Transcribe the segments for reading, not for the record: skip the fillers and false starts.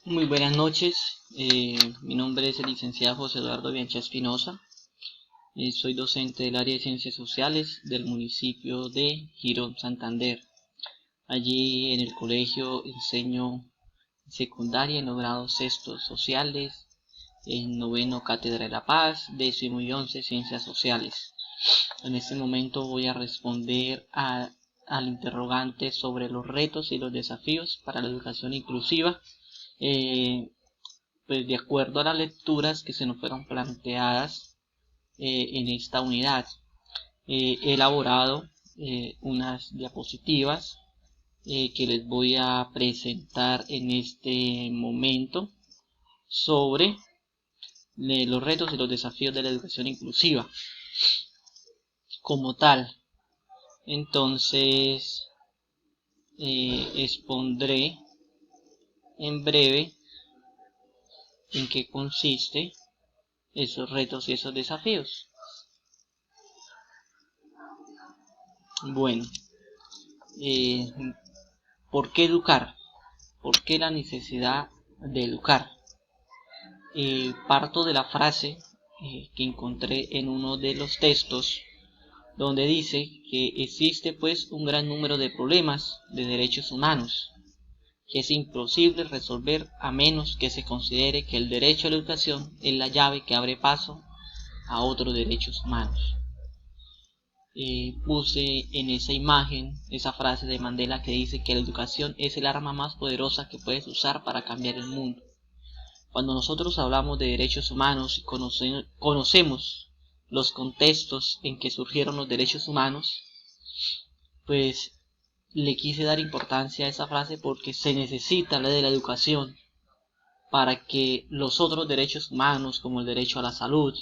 Muy buenas noches, mi nombre es el licenciado José Eduardo Biancha Espinosa, soy docente del área de Ciencias Sociales del municipio de Girón, Santander. Allí en el colegio enseño secundaria en los grados sextos sociales, en noveno Cátedra de la Paz, décimo y once Ciencias Sociales. En este momento voy a responder al interrogante sobre los retos y los desafíos para la educación inclusiva. Pues de acuerdo a las lecturas que se nos fueron planteadas en esta unidad, he elaborado unas diapositivas que les voy a presentar en este momento sobre los retos y los desafíos de la educación inclusiva como tal. Entonces expondré en breve en qué consiste esos retos y esos desafíos. Bueno, ¿por qué educar? ¿Por qué la necesidad de educar? Parto de la frase que encontré en uno de los textos donde dice que existe pues un gran número de problemas de derechos humanos que es imposible resolver a menos que se considere que el derecho a la educación es la llave que abre paso a otros derechos humanos. Puse en esa imagen esa frase de Mandela que dice que la educación es el arma más poderosa que puedes usar para cambiar el mundo. Cuando nosotros hablamos de derechos humanos y conocemos los contextos en que surgieron los derechos humanos, pues le quise dar importancia a esa frase porque se necesita la de la educación para que los otros derechos humanos como el derecho a la salud,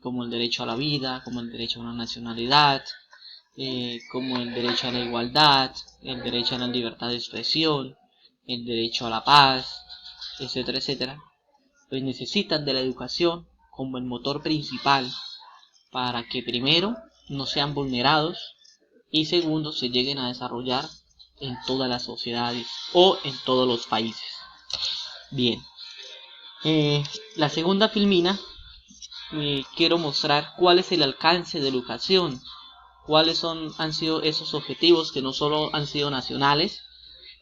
como el derecho a la vida, como el derecho a una nacionalidad, como el derecho a la igualdad, el derecho a la libertad de expresión, el derecho a la paz, etcétera, etcétera, pues necesitan de la educación como el motor principal para que primero no sean vulnerados y segundo se lleguen a desarrollar en todas las sociedades o en todos los países. Bien, la segunda filmina quiero mostrar cuál es el alcance de la educación, cuáles han sido esos objetivos que no solo han sido nacionales,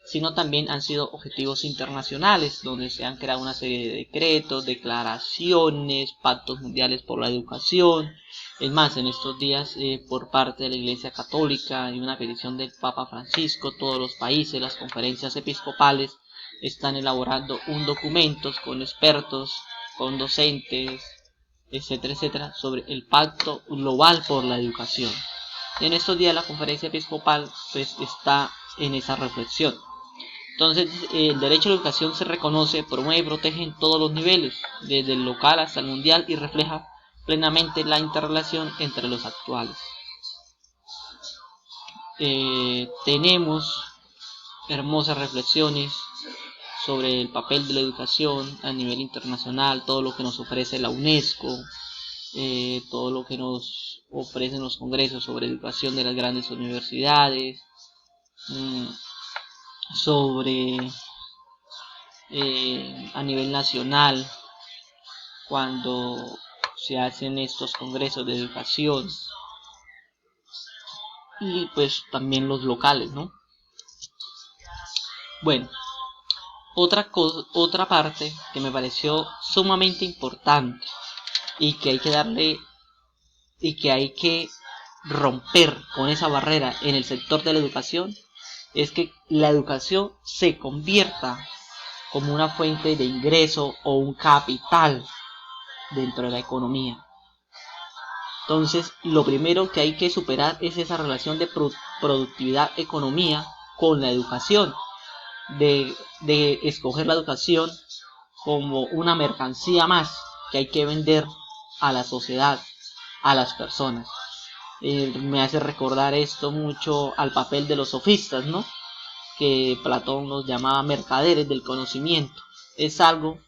sino también han sido objetivos internacionales, donde se han creado una serie de decretos, declaraciones, pactos mundiales por la educación. Es más, en estos días, por parte de la Iglesia Católica y una petición del Papa Francisco, todos los países, las conferencias episcopales, están elaborando un documento con expertos, con docentes, etcétera, etcétera, sobre el Pacto Global por la Educación. En estos días la conferencia episcopal pues está en esa reflexión. Entonces, el derecho a la educación se reconoce, promueve y protege en todos los niveles, desde el local hasta el mundial, y refleja plenamente la interrelación entre los actuales. Tenemos hermosas reflexiones sobre el papel de la educación a nivel internacional, todo lo que nos ofrece la UNESCO, todo lo que nos ofrecen los congresos sobre educación de las grandes universidades, sobre a nivel nacional cuando se hacen estos congresos de educación y pues también los locales, ¿no? Bueno, otra parte que me pareció sumamente importante y que hay que romper con esa barrera en el sector de la educación es que la educación se convierta como una fuente de ingreso o un capital dentro de la economía. Entonces, lo primero que hay que superar es esa relación de productividad-economía con la educación, de escoger la educación como una mercancía más que hay que vender a la sociedad, a las personas. Me hace recordar esto mucho al papel de los sofistas, ¿no? Que Platón los llamaba mercaderes del conocimiento. Es algo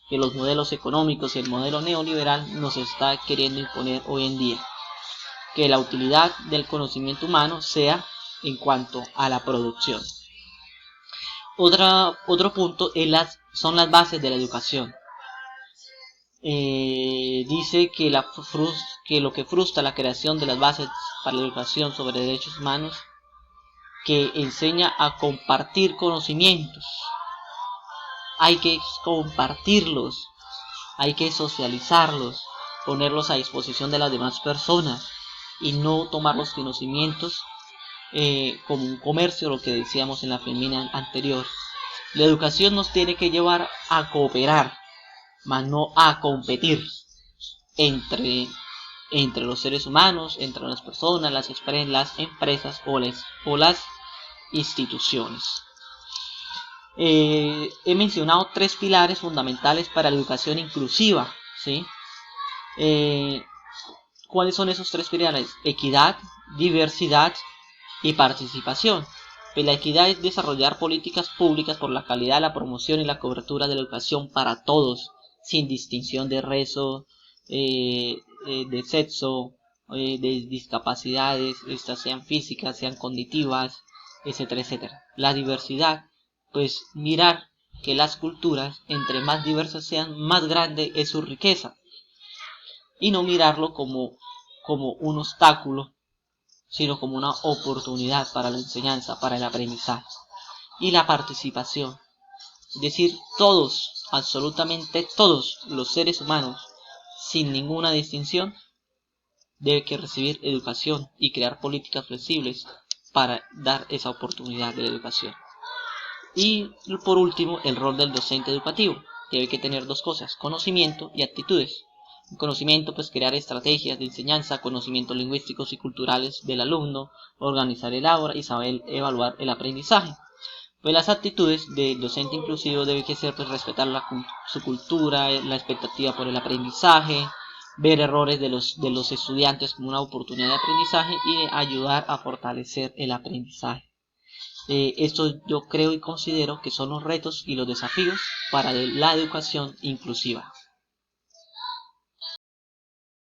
que los modelos económicos y el modelo neoliberal nos está queriendo imponer hoy en día, que la utilidad del conocimiento humano sea en cuanto a la producción. Otro punto son las bases de la educación. Dice que lo que frustra la creación de las bases para la educación sobre derechos humanos, que enseña a compartir conocimientos. Hay que compartirlos, hay que socializarlos, ponerlos a disposición de las demás personas y no tomar los conocimientos como un comercio, lo que decíamos en la femina anterior. La educación nos tiene que llevar a cooperar, mas no a competir entre los seres humanos, entre las personas, las empresas o las instituciones. He mencionado 3 pilares fundamentales para la educación inclusiva, ¿sí? ¿Cuáles son esos 3 pilares? Equidad, diversidad y participación. Pues la equidad es desarrollar políticas públicas por la calidad, la promoción y la cobertura de la educación para todos, sin distinción de raza, de sexo, de discapacidades, estas sean físicas, sean cognitivas, etcétera, etcétera. La diversidad, pues mirar que las culturas, entre más diversas sean, más grande es su riqueza, y no mirarlo como un obstáculo, sino como una oportunidad para la enseñanza, para el aprendizaje. Y la participación, es decir, todos, absolutamente todos los seres humanos, sin ninguna distinción, deben que recibir educación y crear políticas flexibles para dar esa oportunidad de la educación. Y por último, el rol del docente educativo. Debe que tener 2 cosas, conocimiento y actitudes. Conocimiento, pues crear estrategias de enseñanza, conocimientos lingüísticos y culturales del alumno, organizar el aula y saber evaluar el aprendizaje. Pues las actitudes del docente inclusivo deben que ser, pues, respetar su cultura, la expectativa por el aprendizaje, ver errores de los estudiantes como una oportunidad de aprendizaje y ayudar a fortalecer el aprendizaje. Esto yo creo y considero que son los retos y los desafíos para la educación inclusiva.